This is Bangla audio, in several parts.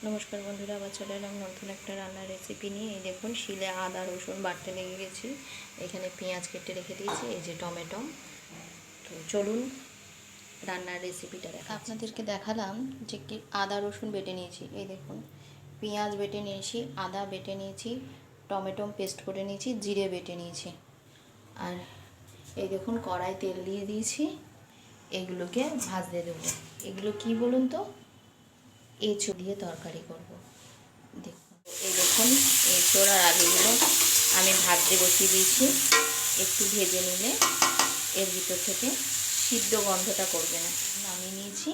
নমস্কার বন্ধুরা, আবার চলে এলাম নতুন একটা রান্নার রেসিপি নিয়ে। এই দেখুন, শিলে আদা রসুন বাটতে লেগে গেছি। এখানে পেঁয়াজ কেটে রেখে দিয়েছি, এই যে টমেটো। তো চলুন রান্নার রেসিপিটা আপনাদেরকে দেখালাম যে কি আদা রসুন বেটে নিয়েছি। এই দেখুন, পেঁয়াজ বেটে নিয়েছি, আদা বেটে নিয়েছি, টমেটো পেস্ট করে নিয়েছি, জিরে বেটে নিয়েছি। আর এই দেখুন, কড়াই তেল দিয়ে দিয়েছি, এগুলোকে ভাজতে দেবো। এগুলো কি বলুন তো, এঁচো দিয়ে তরকারি করব। দেখুন, এই দেখুন, এঁচোড় আর আলুগুলো আমি ভাজতে বসিয়ে দিয়েছি। একটু ভেজে নিলে এর ভিতর থেকে সিদ্ধ গন্ধটা করবে না। নামিয়ে নিয়েছি।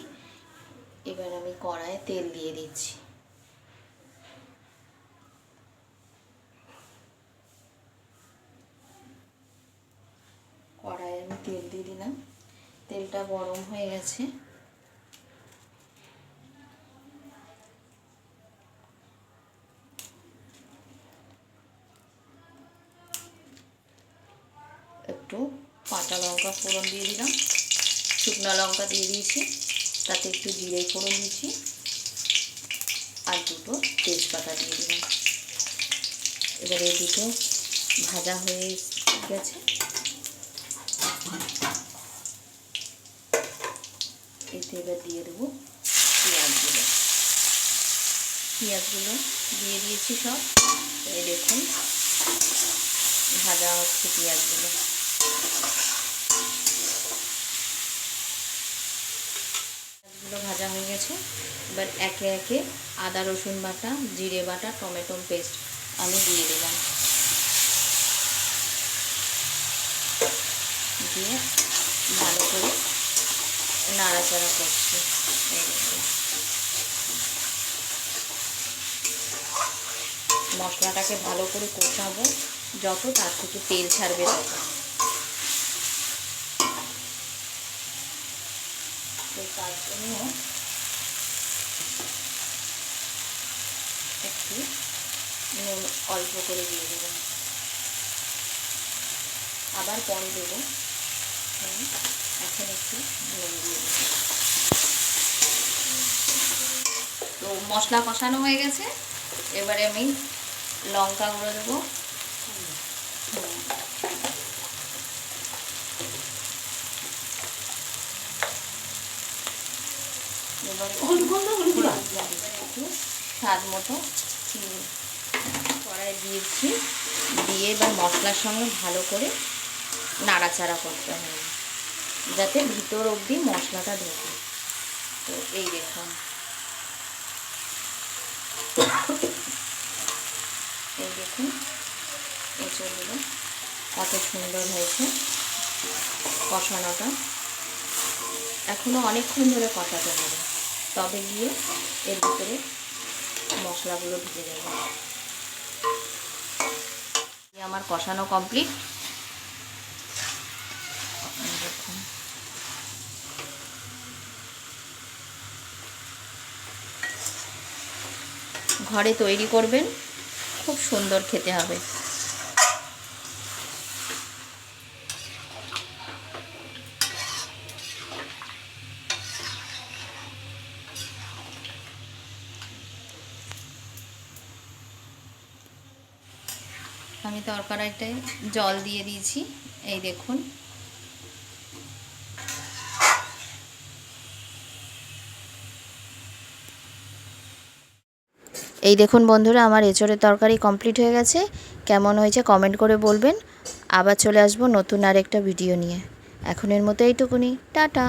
এবার আমি কড়াইয়ে তেল দিয়ে দিচ্ছি। কড়াইয়ে আমি তেল দিয়ে দিলাম, তেলটা গরম হয়ে গেছে। একটু কাঁচা লঙ্কা ফোড়ন দিয়ে দিলাম, শুকনো লঙ্কা দিয়ে দিয়েছি, তাতে একটু জিরে ফোড়ন দিয়েছি, আর দুটো তেজপাতা দিয়ে দিলাম। এবার এই দুটো ভাজা হয়ে গেছে। এতে এবার দিয়ে দেবো পেঁয়াজগুলো। পেঁয়াজগুলো দিয়ে দিয়েছি সব। এই দেখুন, ভাজা হচ্ছে পেঁয়াজগুলো। পেঁয়াজগুলো ভাজা হয়ে গেছে। এবার একে একে আদা রসুন বাটা, জিরে বাটা, টমেটো পেস্ট আমি দিয়ে দিলাম। দিয়ে ভালো করে নাড়াচাড়া করছি। মশলাটাকে ভালো করে কষাবো, যত তার থেকে তেল ছাড়বে তত। তো তার জন্য একটু নুন অল্প করে দিয়ে দেবো, আবার পরে দেবো। এখন একটু নুন দিয়ে দেবো। তো মশলা কষানো হয়ে গেছে। এবারে আমি লঙ্কা গুঁড়ো দেবো, এবারে একটু স্বাদ মতো চিনি কড়াই দিয়েছি। দিয়ে এবার মশলার সঙ্গে ভালো করে নাড়াচাড়া করতে হবে, যাতে ভিতর অবধি মশলাটা ঢোকে। তো এই দেখুন, এই দেখুন এঁচোড়গুলো কত সুন্দর হয়েছে কষানোটা। এখনও অনেকক্ষণ ধরে কষাতে হবে, তবে গিয়ে এর ভিতরে মশলাগুলো ঢুকে যাবে। আমার কষানো কমপ্লিট। দেখুন, ঘরে তৈরি করবেন, খুব সুন্দর খেতে হবে। আমি তরকারিটায় জল দিয়ে দিয়েছি। এই দেখুন, বন্ধুরা, আমার এঁচোড়ের তরকারি কমপ্লিট হয়ে গেছে। কেমন হয়েছে কমেন্ট করে বলবেন। আবার চলে আসবো নতুন আরেকটা ভিডিও নিয়ে। এখনের মতো এইটুকুনি, টাটা।